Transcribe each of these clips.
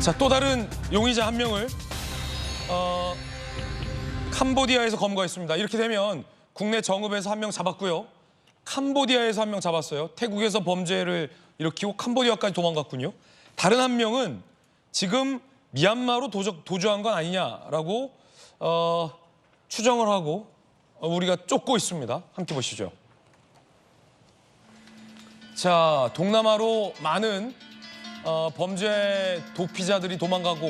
자, 또 다른 용의자 한 명을 캄보디아에서 검거했습니다. 이렇게 되면 국내 정읍에서 한 명 잡았고요. 캄보디아에서 한 명 잡았어요. 태국에서 범죄를 일으키고 캄보디아까지 도망갔군요. 다른 한 명은 지금 미얀마로 도주한 건 아니냐라고 추정을 하고 우리가 쫓고 있습니다. 함께 보시죠. 자, 동남아로 많은 범죄 도피자들이 도망가고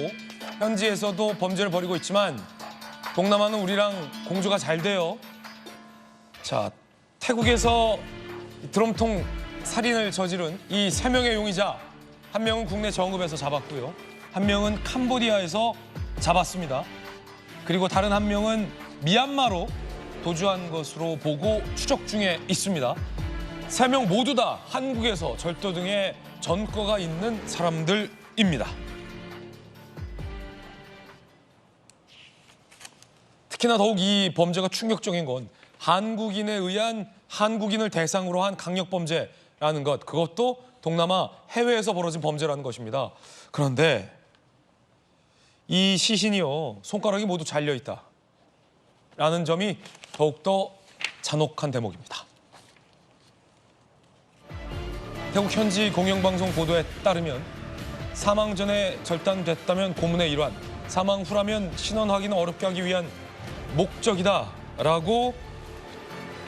현지에서도 범죄를 벌이고 있지만 동남아는 우리랑 공조가 잘 돼요. 자, 태국에서 드럼통 살인을 저지른 이 3명의 용의자, 한 명은 국내 정읍에서 잡았고요. 한 명은 캄보디아에서 잡았습니다. 그리고 다른 한 명은 미얀마로 도주한 것으로 보고 추적 중에 있습니다. 3명 모두 다 한국에서 절도 등의 전과가 있는 사람들입니다. 특히나 더욱 이 범죄가 충격적인 건 한국인에 의한 한국인을 대상으로 한 강력범죄라는 것, 그것도 동남아 해외에서 벌어진 범죄라는 것입니다. 그런데 이 시신이요, 손가락이 모두 잘려있다라는 점이 더욱더 잔혹한 대목입니다. 태국 현지 공영방송 보도에 따르면 사망 전에 절단됐다면 고문의 일환, 사망 후라면 신원 확인을 어렵게 하기 위한 목적이다라고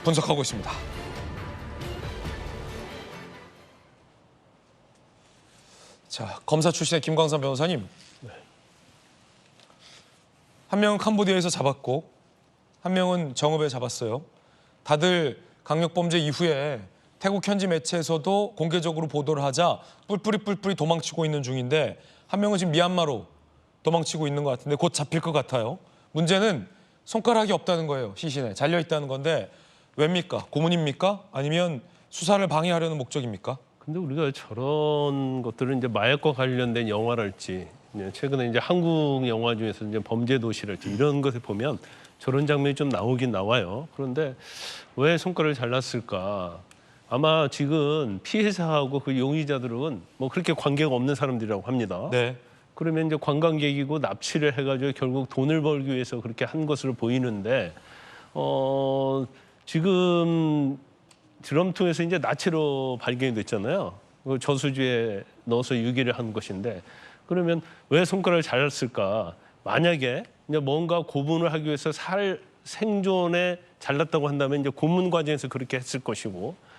분석하고 있습니다. 자, 검사 출신의 김광삼 변호사님. 한 명은 캄보디아에서 잡았고 한 명은 정읍에 잡았어요. 다들 강력범죄 이후에 태국 현지 매체에서도 공개적으로 보도를 하자 뿔뿔이 도망치고 있는 중인데 한 명은 지금 미얀마로 도망치고 있는 것 같은데 곧 잡힐 것 같아요. 문제는 손가락이 없다는 거예요. 시신에 잘려있다는 건데 왜입니까? 고문입니까? 아니면 수사를 방해하려는 목적입니까? 근데 우리가 저런 것들은 이제 마약과 관련된 영화랄지 최근에 이제 한국 영화 중에서 이제 범죄 도시랄지 이런 것을 보면 저런 장면이 좀 나오긴 나와요. 그런데 왜 손가락을 잘랐을까? 아마 지금 피해자하고 그 용의자들은 뭐 그렇게 관계가 없는 사람들이라고 합니다. 네. 그러면 이제 관광객이고 납치를 해가지고 결국 돈을 벌기 위해서 그렇게 한 것으로 보이는데 지금 드럼통에서 이제 나체로 발견이 됐잖아요. 저수지에 넣어서 유기를 한 것인데 그러면 왜 손가락을 잘랐을까? 만약에 이제 뭔가 고문을 하기 위해서 생존에 잘랐다고 한다면 이제 고문 과정에서 그렇게 했을 것이고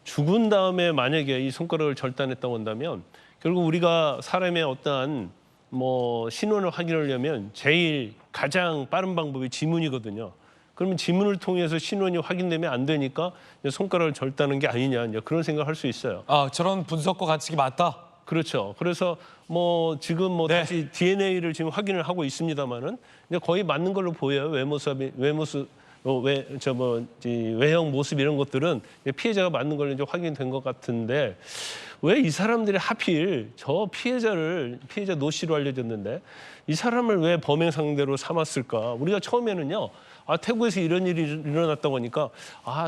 죽은 다음에 만약에 이 손가락을 절단했다고 한다면 결국 우리가 사람의 어떠한 뭐 신원을 확인하려면 제일 가장 빠른 방법이 지문이거든요. 그러면 지문을 통해서 신원이 확인되면 안 되니까 손가락을 절단한 게 아니냐 이제 그런 생각을 할 수 있어요. 아, 저런 분석과 관측이 맞다? 그렇죠. 그래서 뭐 지금 뭐 네. 다시 DNA를 지금 확인을 하고 있습니다만은 이제 거의 맞는 걸로 보여요. 외형 모습 이런 것들은 피해자가 맞는 걸로 이제 확인된 것 같은데 왜 이 사람들이 하필 저 피해자 노 씨로 알려졌는데 이 사람을 왜 범행 상대로 삼았을까? 우리가 처음에는요. 태국에서 이런 일이 일어났다고 하니까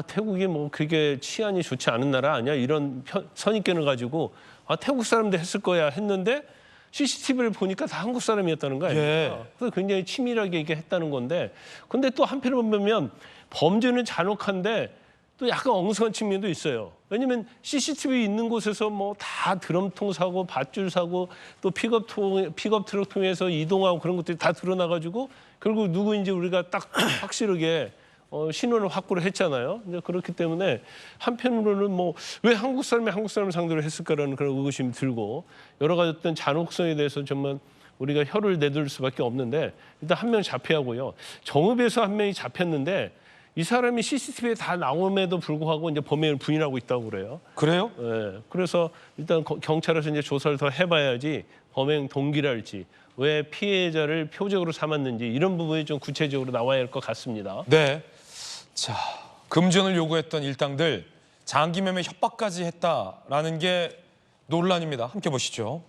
태국이 뭐 그게 치안이 좋지 않은 나라 아니야? 이런 선입견을 가지고 태국 사람들 했을 거야 했는데 CCTV를 보니까 다 한국 사람이었다는 거예요. 예. 그래서 굉장히 치밀하게 이게 했다는 건데 근데 또 한편으로 보면 범죄는 잔혹한데 또 약간 엉성한 측면도 있어요. 왜냐면 CCTV 있는 곳에서 뭐 다 드럼통 사고 밧줄 사고 또 픽업 트럭 통해서 이동하고 그런 것들이 다 드러나가지고 결국 누구인지 우리가 딱 확실하게 신원을 확보를 했잖아요. 이제 그렇기 때문에 한편으로는 뭐 왜 한국 사람을 상대로 했을까라는 그런 의구심이 들고 여러 가지 어떤 잔혹성에 대해서 정말 우리가 혀를 내둘 수밖에 없는데 일단 한 명 잡혀야 하고요. 정읍에서 한 명이 잡혔는데 이 사람이 CCTV에 다 나옴에도 불구하고 이제 범행을 부인하고 있다고 그래요. 그래요? 네. 그래서 일단 경찰에서 이제 조사를 더 해봐야지 범행 동기랄지 왜 피해자를 표적으로 삼았는지 이런 부분이 좀 구체적으로 나와야 할 것 같습니다. 네. 자, 금전을 요구했던 일당들 장기 매매 협박까지 했다라는 게 논란입니다. 함께 보시죠.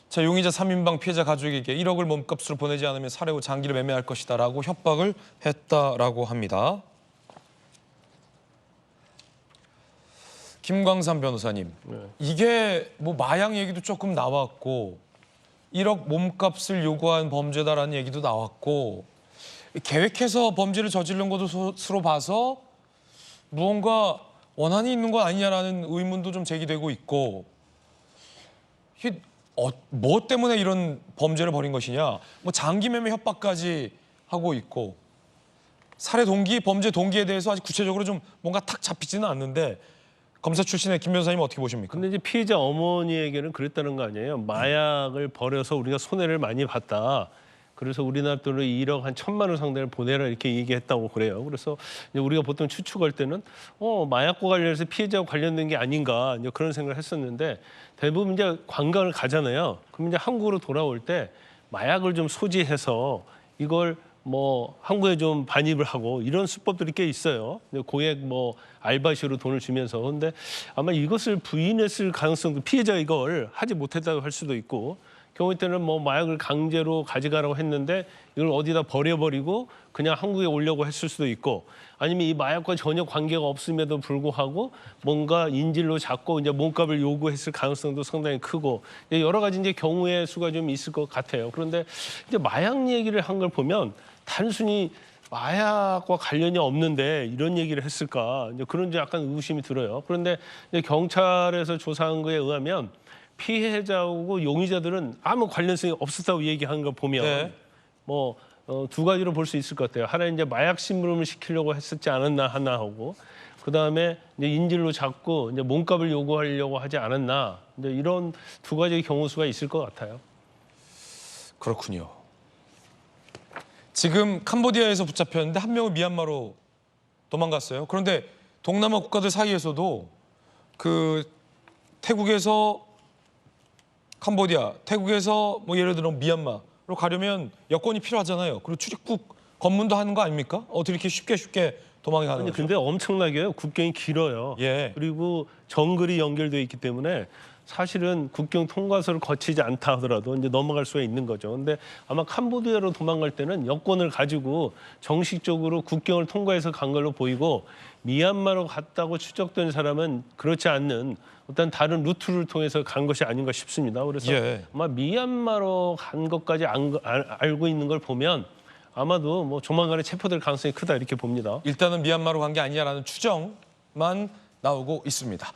자, 용의자 3인방 피해자 가족에게 1억을 몸값으로 보내지 않으면 살해 후 장기를 매매할 것이다라고 협박을 했다라고 합니다. 김광삼 변호사님, 이게 뭐 마약 얘기도 조금 나왔고 1억 몸값을 요구한 범죄다라는 얘기도 나왔고 계획해서 범죄를 저지른 것으로 봐서 무언가 원한이 있는 거 아니냐라는 의문도 좀 제기되고 있고 이게 뭐 때문에 이런 범죄를 벌인 것이냐, 뭐 장기매매 협박까지 하고 있고 살해 동기, 범죄 동기에 대해서 아직 구체적으로 좀 뭔가 탁 잡히지는 않는데 검사 출신의 김 변호사님 어떻게 보십니까? 근데 이제 피해자 어머니에게는 그랬다는 거 아니에요. 마약을 버려서 우리가 손해를 많이 봤다. 그래서 우리나라 돈으로 1억 한 1,000만 원 상당을 보내라 이렇게 얘기했다고 그래요. 그래서 이제 우리가 보통 추측할 때는 마약과 관련해서 피해자와 관련된 게 아닌가 이제 그런 생각을 했었는데 대부분 이제 관광을 가잖아요. 그럼 이제 한국으로 돌아올 때 마약을 좀 소지해서 이걸 뭐 한국에 좀 반입을 하고 이런 수법들이 꽤 있어요. 고액 뭐 알바시로 돈을 주면서. 근데 아마 이것을 부인했을 가능성도 피해자가 이걸 하지 못했다고 할 수도 있고 경우에 때는 뭐 마약을 강제로 가져가라고 했는데 이걸 어디다 버려버리고 그냥 한국에 오려고 했을 수도 있고 아니면 이 마약과 전혀 관계가 없음에도 불구하고 뭔가 인질로 잡고 이제 몸값을 요구했을 가능성도 상당히 크고 여러 가지 이제 경우의 수가 좀 있을 것 같아요. 그런데 이제 마약 얘기를 한 걸 보면 단순히 마약과 관련이 없는데 이런 얘기를 했을까 이제 그런 이제 약간 의구심이 들어요. 그런데 이제 경찰에서 조사한 거에 의하면 피해자하고 용의자들은 아무 관련성이 없었다고 얘기한 거 보면 네. 뭐 두 가지로 볼 수 있을 것 같아요. 하나 이제 마약 심부름을 시키려고 했었지 않았나 하나 하고 그 다음에 이제 인질로 잡고 이제 몸값을 요구하려고 하지 않았나 이제 이런 두 가지의 경우 수가 있을 것 같아요. 그렇군요. 지금 캄보디아에서 붙잡혔는데 한 명은 미얀마로 도망갔어요. 그런데 동남아 국가들 사이에서도 그 태국에서 캄보디아, 태국에서 뭐 예를 들어 미얀마로 가려면 여권이 필요하잖아요. 그리고 출입국 검문도 하는 거 아닙니까? 어떻게 이렇게 쉽게 도망이 가는 아니 거죠? 근데 엄청나게요. 국경이 길어요. 예. 그리고 정글이 연결돼 있기 때문에 사실은 국경 통과소를 거치지 않다 하더라도 이제 넘어갈 수가 있는 거죠. 근데 아마 캄보디아로 도망갈 때는 여권을 가지고 정식적으로 국경을 통과해서 간 걸로 보이고 미얀마로 갔다고 추적된 사람은 그렇지 않는 어떤 다른 루트를 통해서 간 것이 아닌가 싶습니다. 그래서 예. 아마 미얀마로 간 것까지 알고 있는 걸 보면 아마도 뭐 조만간에 체포될 가능성이 크다 이렇게 봅니다. 일단은 미얀마로 간 게 아니냐라는 추정만 나오고 있습니다.